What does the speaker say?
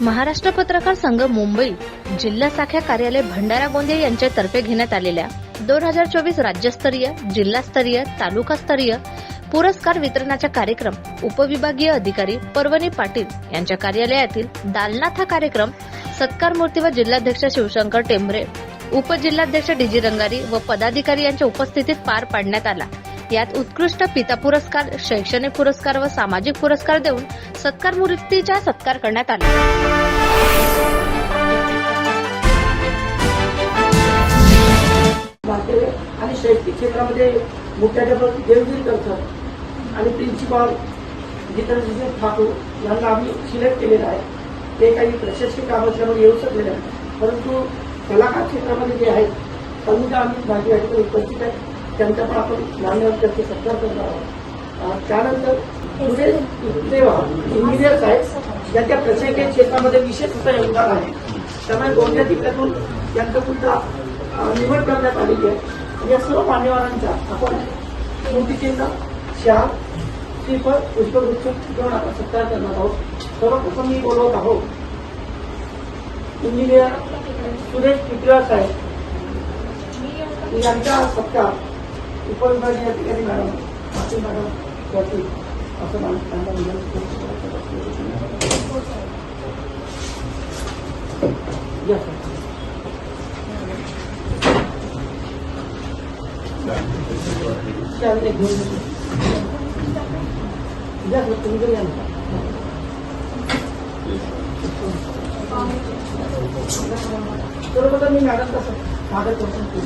महाराष्ट्र पत्रकार संघ मुंबई जिल्हा शाखा कार्यालय भंडारा गोंदिया यांच्यातर्फे घेण्यात आलेल्या 2024 राज्यस्तरीय, जिल्हास्तरीय, तालुकास्तरीय पुरस्कार वितरणाचा कार्यक्रम उपविभागीय अधिकारी पर्वणी पाटील यांच्या कार्यालयातील दालनाथ हा कार्यक्रम सत्कार मूर्ती व जिल्हाध्यक्ष शिवशंकर टेंभरे, उपजिल्हाध्यक्ष डीजी रंगारी व पदाधिकारी यांच्या उपस्थितीत पार पाडण्यात आला। यात उत्कृष्ट पिता पुरस्कार, शैक्षणिक पुरस्कार व सामाजिक पुरस्कार देऊन सत्कार मूर्तीचा सत्कार करण्यात आला। आणि शैक्षणिक क्षेत्रामध्ये मुख्याध्यापक देवगिरी करतात आणि प्रिन्सिपाल जितेंद्र ठाकूर यांना आम्ही सिलेक्ट केलेलं आहे। ते काही प्रशासकीय काम असल्यामुळे येऊ शकलेले नाही, परंतु कलाकार क्षेत्रामध्ये जे आहेत समजा आम्ही माझी याठिकाणी उपस्थित आहे, त्यांचा पण आपण मान्यवरचे सत्कार करणार आहोत। त्यानंतर पुढे इंजिनियर्स आहेत ज्यांच्या प्रशासकीय क्षेत्रामध्ये विशेष असं योगदान आहे, त्यामुळे गोंदिया जिल्ह्यातून त्यांचं सुद्धा निवड करण्यात आलेली आहे। या सर्व मान्यवरांचा आपण स्मृतिचिन्ह, शाल, श्रीफळ, पुष्पगुच्छ घेऊन आपण सत्कार करणार आहोत। सर्वप्रथम मी बोलवत आहोत इंजिनियर सुरेश पिटवार साहेब यांचा सत्कार उपविभागीय अधिकारी मॅडम पाटील मॅडम करतील असं त्यांना विनंती सर्वप्रथम मी मॅडम कसं स्वागत करतो।